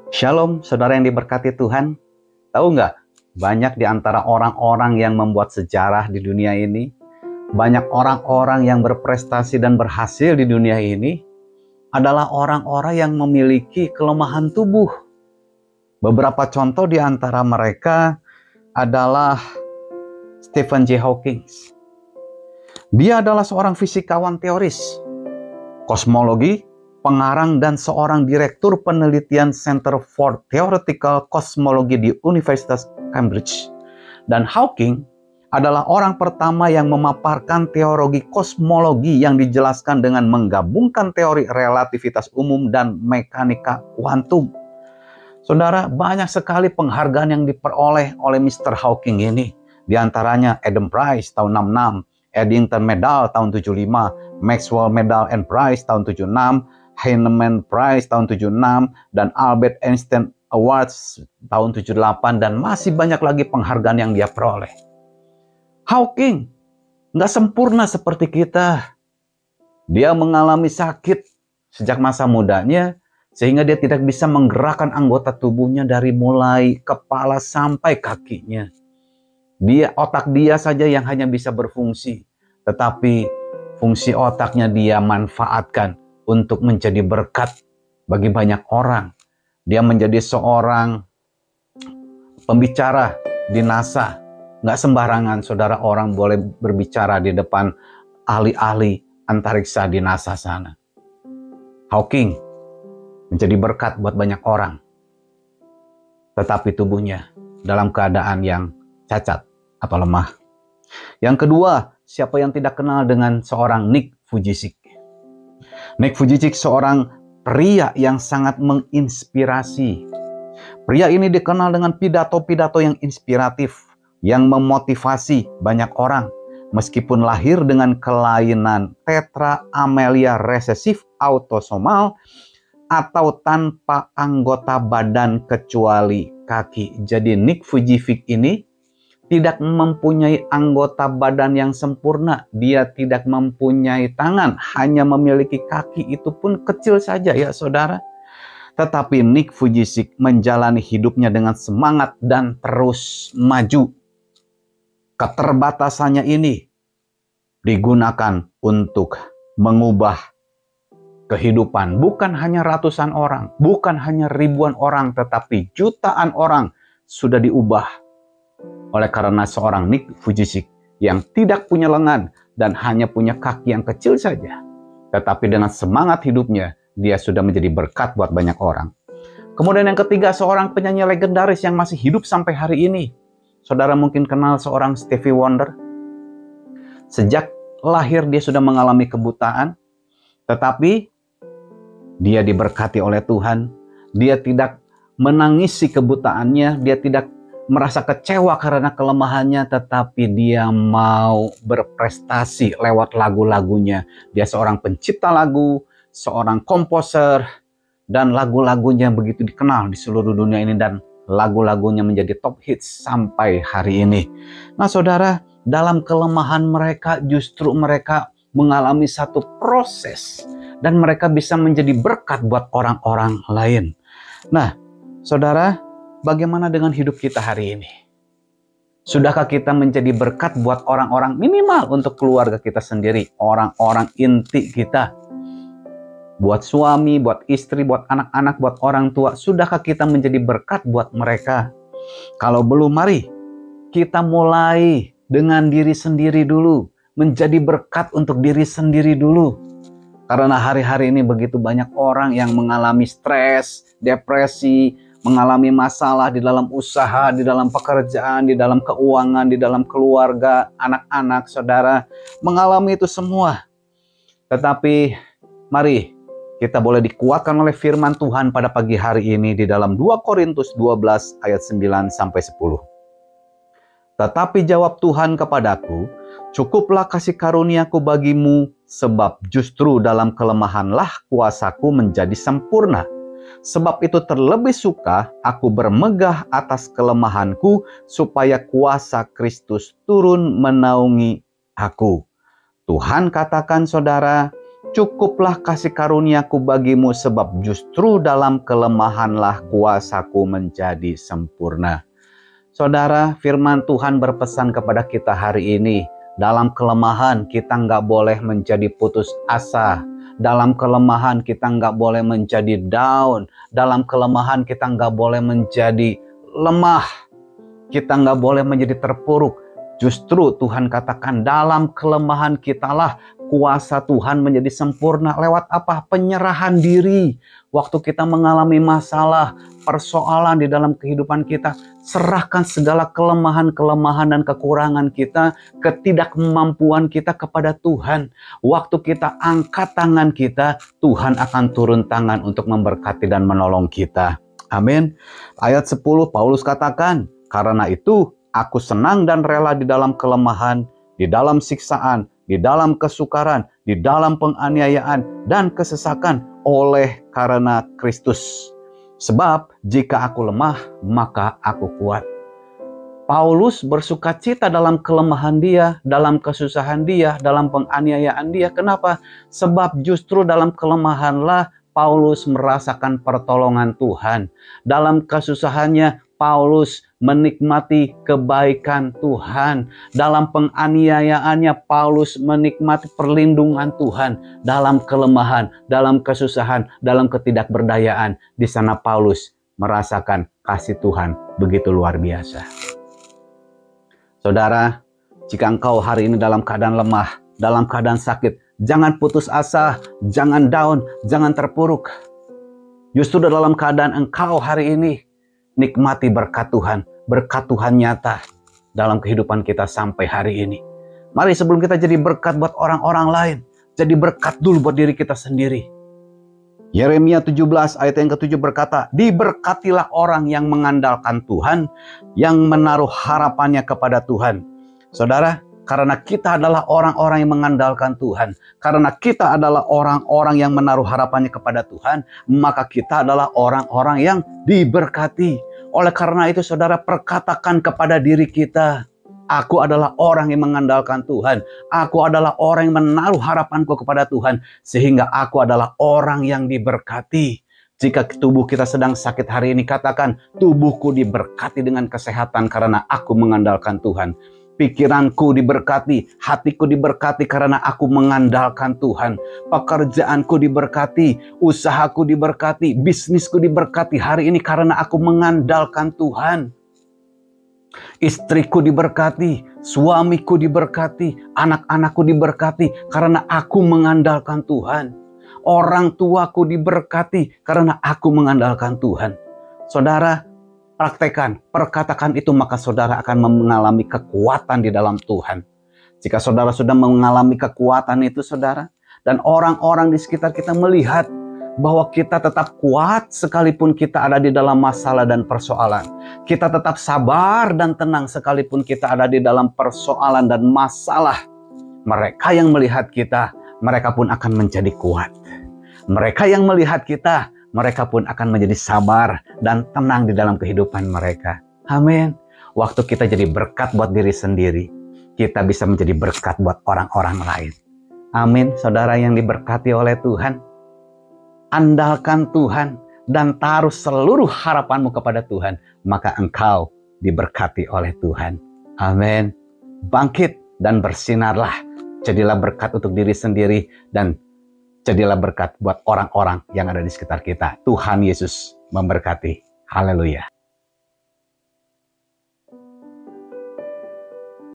Shalom, saudara yang diberkati Tuhan. Tahu nggak, banyak di antara orang-orang yang membuat sejarah di dunia ini, banyak orang-orang yang berprestasi dan berhasil di dunia ini, adalah orang-orang yang memiliki kelemahan tubuh. Beberapa contoh di antara mereka adalah Stephen J. Hawking. Dia adalah seorang fisikawan teoris, kosmologi, pengarang dan seorang direktur penelitian Center for Theoretical Cosmology di Universitas Cambridge. Dan Hawking adalah orang pertama yang memaparkan teori kosmologi yang dijelaskan dengan menggabungkan teori relativitas umum dan mekanika kuantum. Saudara, banyak sekali penghargaan yang diperoleh oleh Mr. Hawking ini. Di antaranya Adam Prize tahun 66, Eddington Medal tahun 75, Maxwell Medal and Prize tahun 76, Heinemann Prize tahun 76, dan Albert Einstein Awards tahun 78, dan masih banyak lagi penghargaan yang dia peroleh. Hawking nggak sempurna seperti kita. Dia mengalami sakit sejak masa mudanya, sehingga dia tidak bisa menggerakkan anggota tubuhnya dari mulai kepala sampai kakinya. Otak dia saja yang hanya bisa berfungsi, tetapi fungsi otaknya dia manfaatkan untuk menjadi berkat bagi banyak orang. Dia menjadi seorang pembicara di NASA. Nggak sembarangan saudara orang boleh berbicara di depan ahli-ahli antariksa di NASA sana. Hawking menjadi berkat buat banyak orang. Tetapi tubuhnya dalam keadaan yang cacat atau lemah. Yang kedua, siapa yang tidak kenal dengan seorang Nick Vujicic? Nick Vujicic seorang pria yang sangat menginspirasi. Pria ini dikenal dengan pidato-pidato yang inspiratif, yang memotivasi banyak orang. Meskipun lahir dengan kelainan tetra amelia resesif autosomal atau tanpa anggota badan kecuali kaki. Jadi Nick Vujicic ini tidak mempunyai anggota badan yang sempurna. Dia tidak mempunyai tangan, hanya memiliki kaki, itu pun kecil saja ya saudara. Tetapi Nick Vujicic menjalani hidupnya dengan semangat dan terus maju. Keterbatasannya ini digunakan untuk mengubah kehidupan. Bukan hanya ratusan orang, bukan hanya ribuan orang, tetapi jutaan orang sudah diubah oleh karena seorang Nick Vujicic yang tidak punya lengan dan hanya punya kaki yang kecil saja. Tetapi dengan semangat hidupnya, dia sudah menjadi berkat buat banyak orang. Kemudian yang ketiga, seorang penyanyi legendaris yang masih hidup sampai hari ini. Saudara mungkin kenal seorang Stevie Wonder. Sejak lahir dia sudah mengalami kebutaan, tetapi dia diberkati oleh Tuhan. Dia tidak menangisi kebutaannya, dia tidak merasa kecewa karena kelemahannya, tetapi dia mau berprestasi lewat lagu-lagunya. Dia seorang pencipta lagu, seorang komposer, dan lagu-lagunya begitu dikenal di seluruh dunia ini, dan lagu-lagunya menjadi top hits sampai hari ini. Nah saudara, dalam kelemahan mereka justru mereka mengalami satu proses, dan mereka bisa menjadi berkat buat orang-orang lain. Nah saudara, bagaimana dengan hidup kita hari ini? Sudahkah kita menjadi berkat buat orang-orang, minimal untuk keluarga kita sendiri, orang-orang inti kita? Buat suami, buat istri, buat anak-anak, buat orang tua, sudahkah kita menjadi berkat buat mereka? Kalau belum, mari kita mulai dengan diri sendiri dulu, menjadi berkat untuk diri sendiri dulu. Karena hari-hari ini begitu banyak orang yang mengalami stres, depresi, mengalami masalah di dalam usaha, di dalam pekerjaan, di dalam keuangan, di dalam keluarga, anak-anak, saudara, mengalami itu semua. Tetapi mari kita boleh dikuatkan oleh firman Tuhan pada pagi hari ini di dalam 2 Korintus 12 ayat 9-10. Tetapi jawab Tuhan kepadaku, cukuplah kasih karuniaku bagimu, sebab justru dalam kelemahanlah kuasaku menjadi sempurna. Sebab itu terlebih suka aku bermegah atas kelemahanku, supaya kuasa Kristus turun menaungi aku. Tuhan katakan saudara, Cukuplah kasih karuniaku bagimu, sebab justru dalam kelemahanlah kuasaku menjadi sempurna. Saudara, firman Tuhan berpesan kepada kita hari ini, dalam kelemahan kita nggak boleh menjadi putus asa. Dalam kelemahan kita nggak boleh menjadi down. Dalam kelemahan kita nggak boleh menjadi lemah. Kita nggak boleh menjadi terpuruk. Justru Tuhan katakan dalam kelemahan kitalah kuasa Tuhan menjadi sempurna. Lewat apa? Penyerahan diri. Waktu kita mengalami masalah, persoalan di dalam kehidupan kita, serahkan segala kelemahan-kelemahan dan kekurangan kita, ketidakmampuan kita kepada Tuhan. Waktu kita angkat tangan kita, Tuhan akan turun tangan untuk memberkati dan menolong kita. Amin. Ayat 10 Paulus katakan, karena itu aku senang dan rela di dalam kelemahan, di dalam siksaan, di dalam kesukaran, di dalam penganiayaan dan kesesakan oleh karena Kristus. Sebab jika aku lemah, maka aku kuat. Paulus bersukacita dalam kelemahan dia, dalam kesusahan dia, dalam penganiayaan dia. Kenapa? Sebab justru dalam kelemahanlah Paulus merasakan pertolongan Tuhan. Dalam kesusahannya, Paulus menikmati kebaikan Tuhan. Dalam penganiayaannya, Paulus menikmati perlindungan Tuhan. Dalam kelemahan, dalam kesusahan, dalam ketidakberdayaan, di sana Paulus merasakan kasih Tuhan begitu luar biasa. Saudara, jika engkau hari ini dalam keadaan lemah, dalam keadaan sakit, jangan putus asa, jangan down, jangan terpuruk. Justru dalam keadaan engkau hari ini, nikmati berkat Tuhan nyata dalam kehidupan kita sampai hari ini. Mari sebelum kita jadi berkat buat orang-orang lain, jadi berkat dulu buat diri kita sendiri. Yeremia 17 ayat yang ke-7 berkata, diberkatilah orang yang mengandalkan Tuhan, yang menaruh harapannya kepada Tuhan. Saudara, karena kita adalah orang-orang yang mengandalkan Tuhan, karena kita adalah orang-orang yang menaruh harapannya kepada Tuhan, maka kita adalah orang-orang yang diberkati. Oleh karena itu, saudara, perkatakan kepada diri kita, aku adalah orang yang mengandalkan Tuhan. Aku adalah orang yang menaruh harapanku kepada Tuhan, sehingga aku adalah orang yang diberkati. Jika tubuh kita sedang sakit hari ini, katakan, tubuhku diberkati dengan kesehatan karena aku mengandalkan Tuhan. Pikiranku diberkati, hatiku diberkati karena aku mengandalkan Tuhan. Pekerjaanku diberkati, usahaku diberkati, bisnisku diberkati hari ini karena aku mengandalkan Tuhan. Istriku diberkati, suamiku diberkati, anak-anakku diberkati karena aku mengandalkan Tuhan. Orang tuaku diberkati karena aku mengandalkan Tuhan. Saudara, praktekan, perkatakan itu, maka saudara akan mengalami kekuatan di dalam Tuhan. Jika saudara sudah mengalami kekuatan itu, saudara, dan orang-orang di sekitar kita melihat bahwa kita tetap kuat sekalipun kita ada di dalam masalah dan persoalan. Kita tetap sabar dan tenang sekalipun kita ada di dalam persoalan dan masalah. Mereka yang melihat kita, mereka pun akan menjadi kuat. Mereka yang melihat kita, mereka pun akan menjadi sabar dan tenang di dalam kehidupan mereka. Amin. Waktu kita jadi berkat buat diri sendiri, kita bisa menjadi berkat buat orang-orang lain. Amin. Saudara yang diberkati oleh Tuhan, andalkan Tuhan dan taruh seluruh harapanmu kepada Tuhan, maka engkau diberkati oleh Tuhan. Amin. Bangkit dan bersinarlah. Jadilah berkat untuk diri sendiri dan jadilah berkat buat orang-orang yang ada di sekitar kita. Tuhan Yesus memberkati. Haleluya.